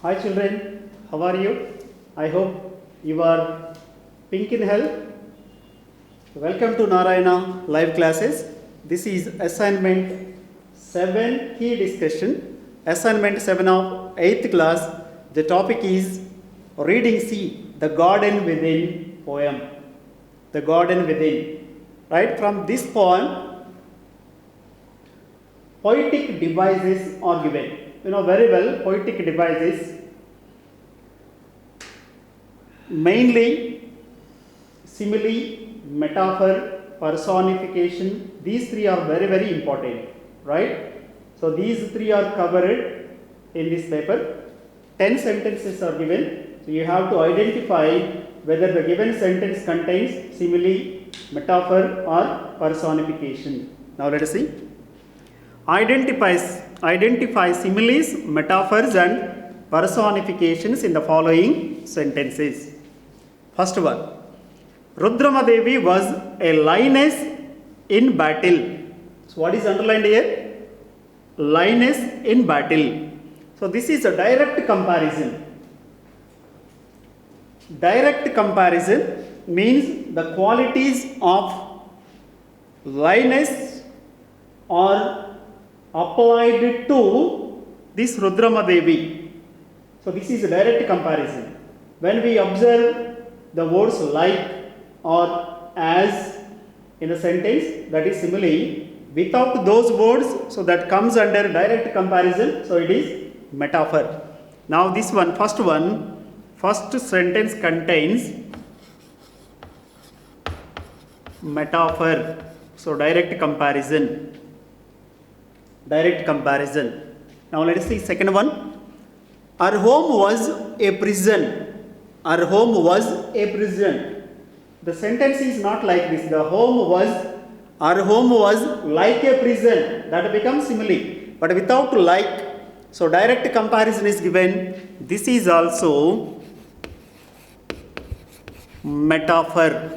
Hi children, how are you? I hope you are pink in health. Welcome to Narayana live classes. This is assignment 7 key discussion. Assignment 7 of 8th class. The topic is reading C, the garden within poem. The garden within. Right from this poem, poetic devices are given. You know very well poetic devices, mainly simile, metaphor, personification. These three are very important, right? So these three are covered in this paper. 10 sentences are given. So you have to identify whether the given sentence contains simile, metaphor or personification. Now let us see. Identify similes, metaphors and personifications in the following sentences. First one, Rudramadevi was a lioness in battle. So what is underlined here? Lioness in battle. So this is a direct comparison. Direct comparison means the qualities of lioness are applied to this Rudramadevi. So this is a direct comparison. When we observe the words like or as in a sentence, that is simile, without those words, so that comes under direct comparison, so it is metaphor. Now this one, first sentence contains metaphor, so direct comparison. Now let us see second one. Our home was a prison. Our home was a prison. The sentence is not like this. Our home was like a prison. That becomes simile. But without like, so direct comparison is given. This is also metaphor.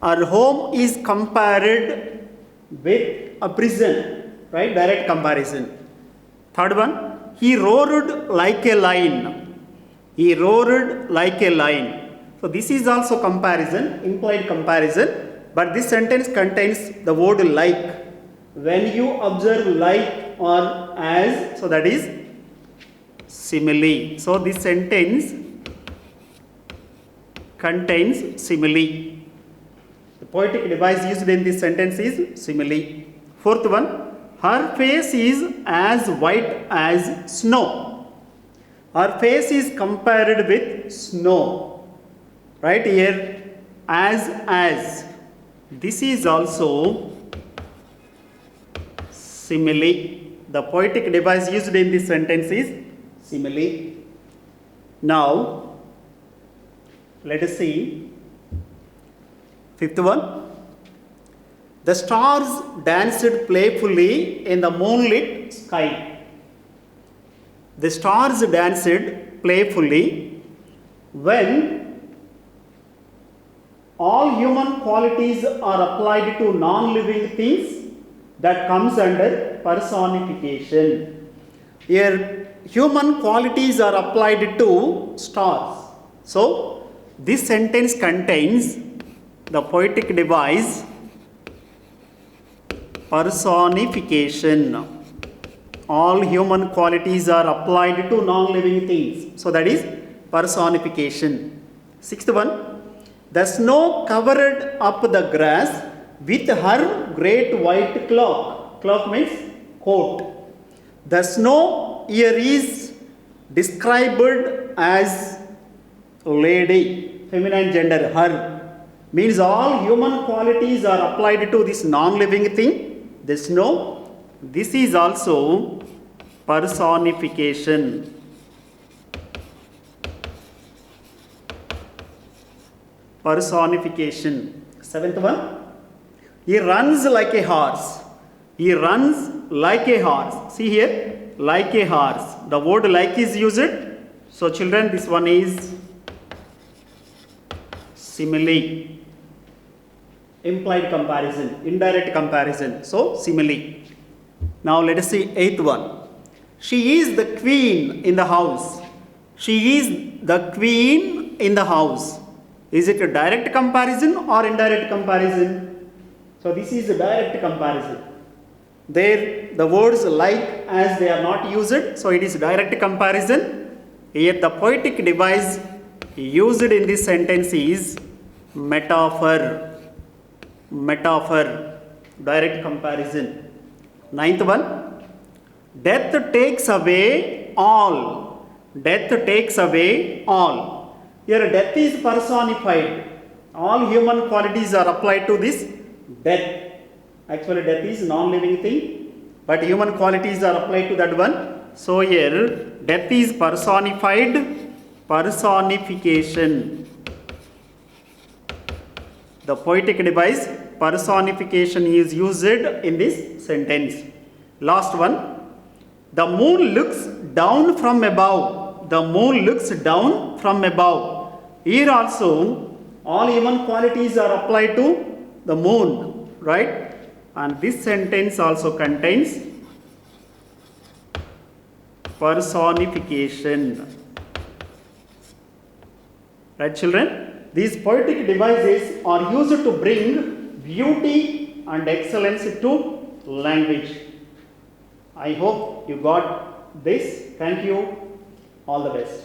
Our home is compared with a prison. Right, direct comparison. Third one, he roared like a lion. He roared like a lion. So this is also comparison, implied comparison, but this sentence contains the word like. When you observe like or as, so that is simile. So this sentence contains simile. The poetic device used in this sentence is simile. Fourth one, her face is as white as snow. Her face is compared with snow. Right here, as. This is also simile. The poetic device used in this sentence is simile. Now, let us see. Fifth one. The stars danced playfully in the moonlit sky. The stars danced playfully. When all human qualities are applied to non-living things, that comes under personification. Here, human qualities are applied to stars. So, this sentence contains the poetic device personification. All human qualities are applied to non-living things. So that is personification. Sixth one, the snow covered up the grass with her great white cloak. Cloak means coat. The snow here is described as lady, feminine gender, her. Means all human qualities are applied to this non-living thing. The snow, this is also personification. Personification. Seventh one, he runs like a horse. He runs like a horse. See here, like a horse. The word like is used. So children, this one is simile. Implied comparison, indirect comparison. So simile. Now let us see eighth one. She is the queen in the house. She is the queen in the house. Is it a direct comparison or indirect comparison? So this is a direct comparison. There the words like as they are not used, so it is direct comparison. Here the poetic device used in this sentence is metaphor. Metaphor, direct comparison. Ninth one, death takes away all. Death takes away all. Here death is personified. All human qualities are applied to this death. Actually death is non-living thing, but human qualities are applied to that one. So here death is personified. Personification. The poetic device personification is used in this sentence. Last one, the moon looks down from above. The moon looks down from above. Here also all human qualities are applied to the moon, right? And this sentence also contains personification. Right, children? These poetic devices are used to bring beauty and excellence to language. I hope you got this. Thank you. All the best.